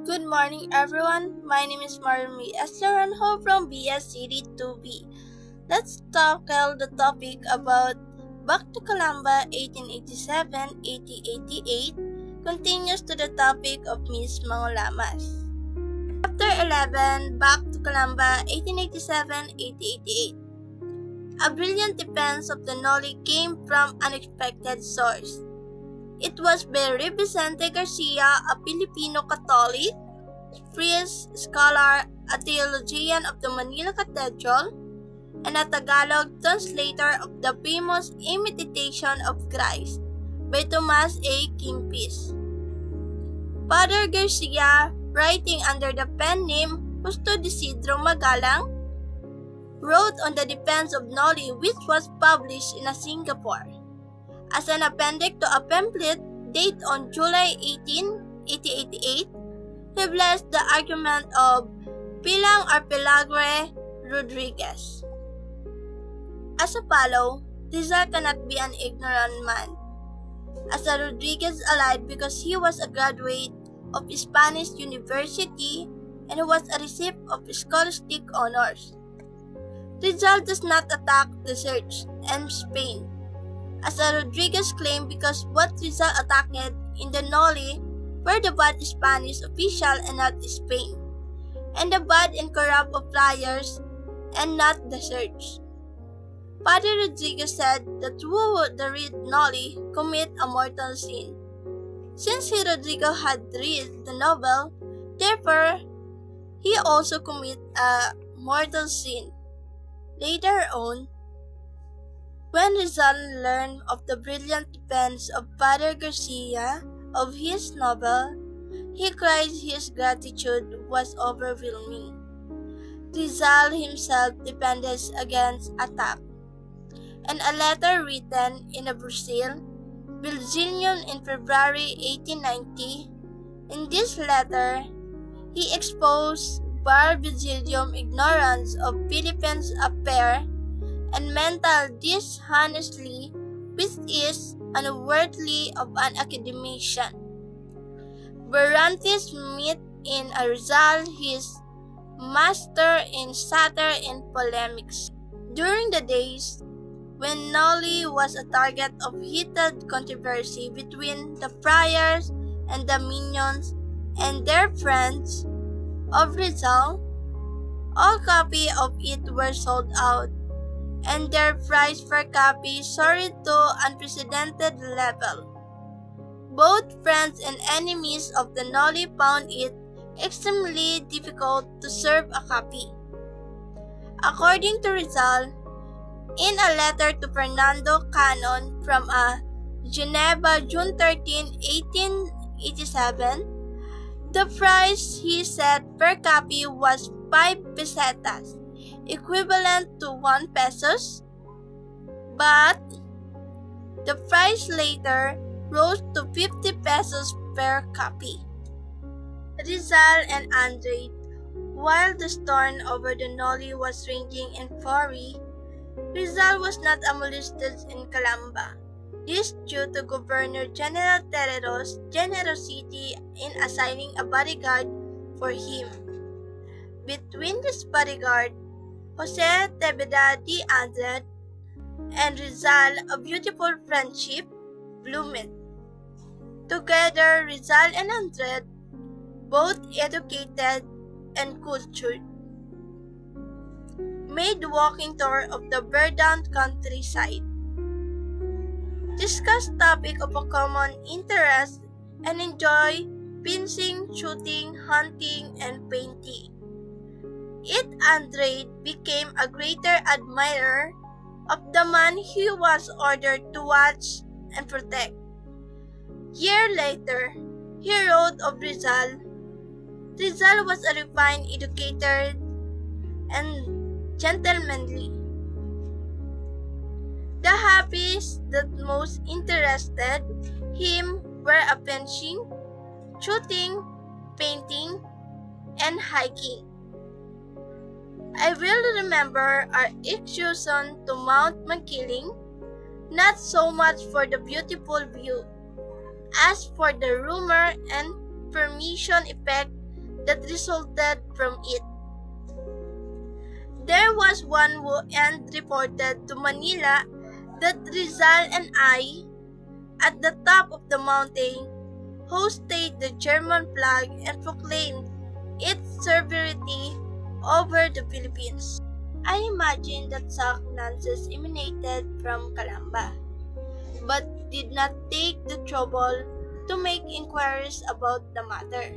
Good morning, everyone. My name is Marmi Esteranjo from BS City 2B. Let's tackle the topic about Back to Calamba 1887-1888 continues to the topic of Miss Mangolamas. Chapter 11, Back to Calamba 1887-1888. A brilliant defense of the Noli came from unexpected source. It was by Vicente Garcia, a Filipino Catholic, priest, scholar, a theologian of the Manila Cathedral, and a Tagalog translator of the famous Imitation of Christ by Tomas A. Kempis. Father Garcia, writing under the pen name Justo Isidro Magalang, wrote on the defense of Noli, which was published in Singapore. As an appendix to a pamphlet dated on July 18, 1888, he blessed the argument of Pilang or Pelagre Rodriguez. As a fellow, Rizal cannot be an ignorant man. As a Rodriguez allied because he was a graduate of Spanish University and was a recipient of scholastic honors. Rizal does not attack the Church and Spain, as a Rodriguez claimed, because what Rizal attacked in the Noli were the bad Spanish official and not Spain, and the bad and corrupt of friars and not the Church. Father Rodriguez said that who would read Noli commit a mortal sin. Since Rodrigo had read the novel, therefore he also commit a mortal sin. Later on, when Rizal learned of the brilliant defense of Father Garcia of his novel, he cried his gratitude was overwhelming. Rizal himself defended against attack. And a letter written in Brazil, Belgium in February 1890, in this letter, he exposed Bar Belgium ignorance of Philippines' affair and mental dishonesty, which is unworthy of an academician. Berantes met in a Rizal, his master in satire and polemics. During the days when Noli was a target of heated controversy between the friars and the minions and their friends of Rizal, all copies of it were sold out, and their price per copy soared to unprecedented level. Both friends and enemies of the Noli found it extremely difficult to serve a copy. According to Rizal, in a letter to Fernando Canon from Geneva, June 13, 1887, the price he set per copy was 5 pesetas, equivalent to 1 pesos, but the price later rose to 50 pesos per copy. Rizal and Andre, while the storm over the Noli was raging in fury, Rizal was not molested in Calamba. This due to Governor General Terrero's generosity in assigning a bodyguard for him. Between this bodyguard, Jose Tebeda de Andrade and Rizal, a beautiful friendship bloomed. Together, Rizal and Andrade, both educated and cultured, made walking tour of the verdant countryside, discussed topic of a common interest, and enjoy fencing, shooting, hunting, and painting. It Andrade became a greater admirer of the man he was ordered to watch and protect. Year later, he wrote of Rizal. Rizal was a refined, educated, and gentlemanly. The hobbies that most interested him were fencing, shooting, painting, and hiking. I will remember our excursion to Mount Makiling, not so much for the beautiful view, as for the rumor and permission effect that resulted from it. There was one who reported to Manila that Rizal and I, at the top of the mountain, hoisted the German flag and proclaimed its severity over the Philippines. I imagine that such nonsense emanated from Calamba, but did not take the trouble to make inquiries about the matter.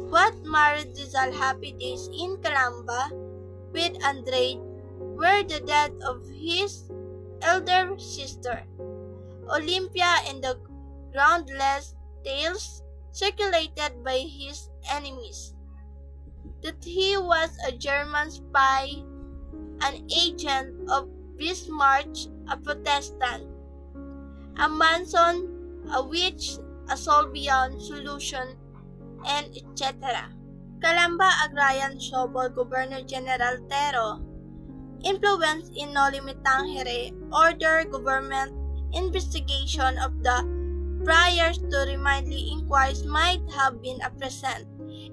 What married Rizal happy days in Calamba with Andrade were the death of his elder sister, Olympia, and the groundless tales circulated by his enemies that he was a German spy, an agent of Bismarck, a Protestant, a Manson, a witch, a Solbian solution, and etc. Calamba Agrarian Sobol Governor General Tero, influence in Noli Me Tangere, order government investigation of the priors to remotely inquiries might have been a present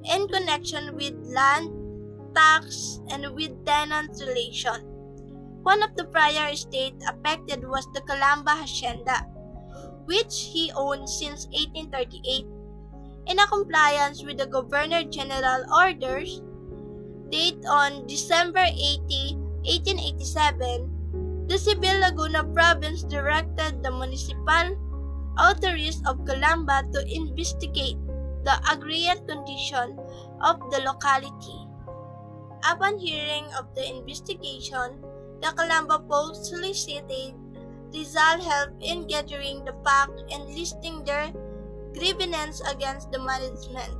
in connection with land, tax, and with tenant relation. One of the prior estates affected was the Calamba Hacienda, which he owned since 1838. In compliance with the Governor General orders, date on December 80, 1887, the Civil Laguna Province directed the municipal authorities of Calamba to investigate the agrarian condition of the locality. Upon hearing of the investigation, the Calamba folks solicited Rizal help in gathering the facts and listing their grievances against the management,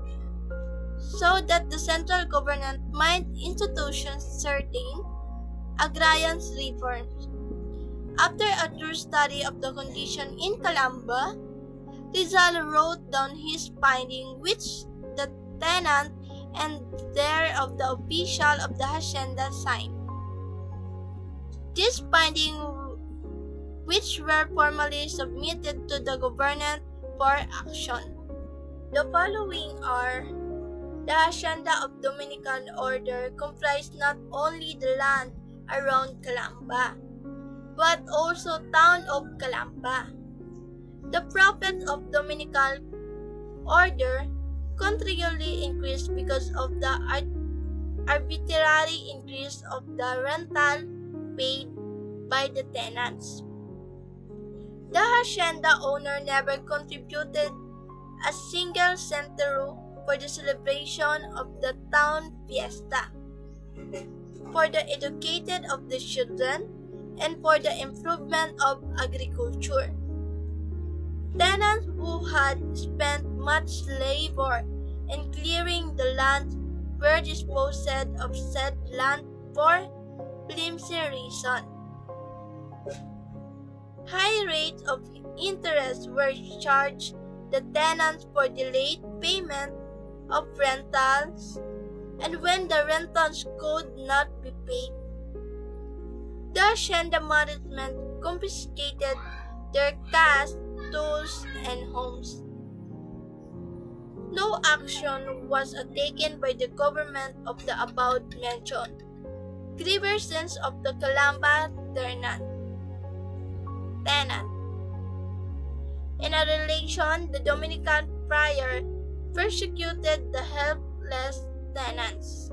so that the central government might institution certain agrarian reforms. After a thorough study of the condition in Calamba, Rizal wrote down his finding, which the tenant and there of the official of the hacienda signed. These findings, which were formally submitted to the government for action. The following are: the hacienda of Dominican order comprised not only the land around Calamba, but also town of Calamba. The profit of Dominican order continually increased because of the arbitrary increase of the rental paid by the tenants. The hacienda owner never contributed a single centavo for the celebration of the town fiesta, for the education of the children, and for the improvement of agriculture. Tenants who had spent much labor in clearing the land were disposed of said land for flimsy reason. High rates of interest were charged the tenants for delayed payment of rentals, and when the rentals could not be paid, the hacienda management confiscated their cash, tools, and homes. No action was taken by the government of the above mentioned grievances of the Calamba tenant. In a relation, the Dominican prior persecuted the helpless tenants.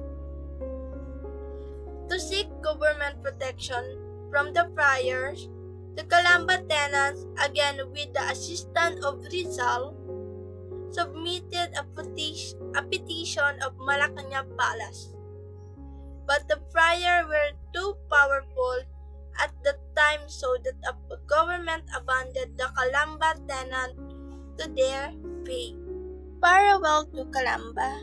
To seek government protection from the priors, the Calamba tenants, again with the assistance of Rizal, submitted a petition of Malacañang Palace. But the prior were too powerful at the time, so that the government abandoned the Calamba tenant to their fate. Farewell to Calamba.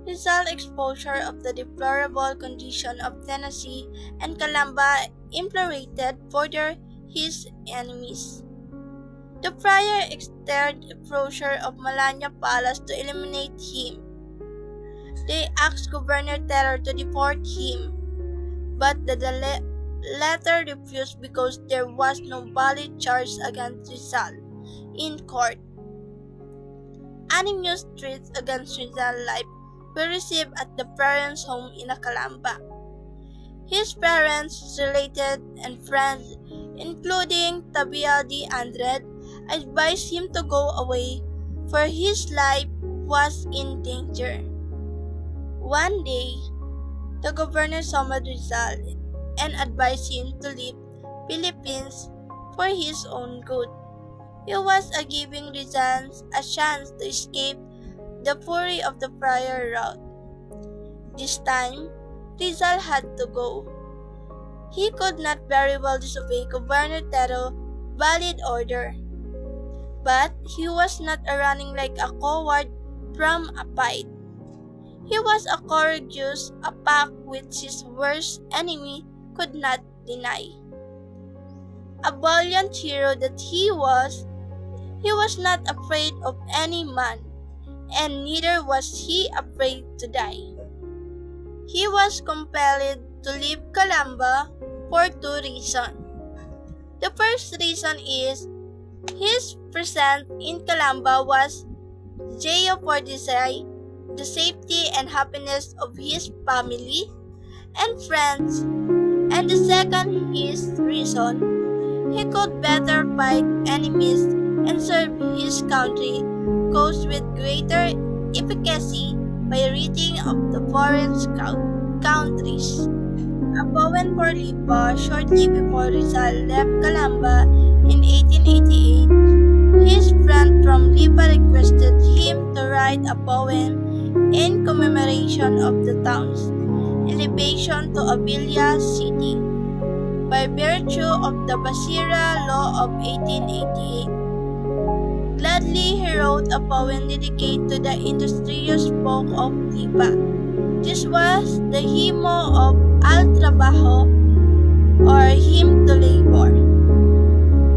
Rizal exposure of the deplorable condition of Tennessee and Calamba implorated further his enemies. The prior extended exposure of Malacañang Palace to eliminate him. They asked Governor Terror to deport him, but the latter refused because there was no valid charge against Rizal in court. Anonymous threats against Rizal's life were received at the parents' home in Calamba. His parents, related, and friends, including Tabia de Andrade, advised him to go away, for his life was in danger. One day, the governor summoned Rizal and advised him to leave Philippines for his own good. He was giving Rizal a chance to escape the fury of the prior rout. This time, Rizal had to go. He could not very well disobey Governor Tero's valid order. But he was not running like a coward from a fight. He was a courageous, a pack which his worst enemy could not deny. A valiant hero that he was not afraid of any man, and neither was he afraid to die. He was compelled to leave Calamba for two reasons. The first reason is his presence in Calamba was jeopardizing the safety and happiness of his family and friends, and the second reason he could better fight enemies and serve his country cause with greater efficacy by ridding of the foreign countries. Abowen for Lipa shortly before Rizal left Calamba in 1888, his friend from Lipa requested him to write a poem in commemoration of the town's elevation to Abilia City by virtue of the Basira Law of 1888. Gladly he wrote a poem dedicated to the industrious folk of Lipa. This was the Himo of Al Trabajo, or Hymn to Labor.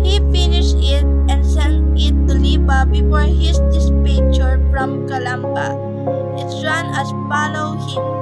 He finished it and sent it to Lipa before his departure from Calamba. It ran as follows: Hymn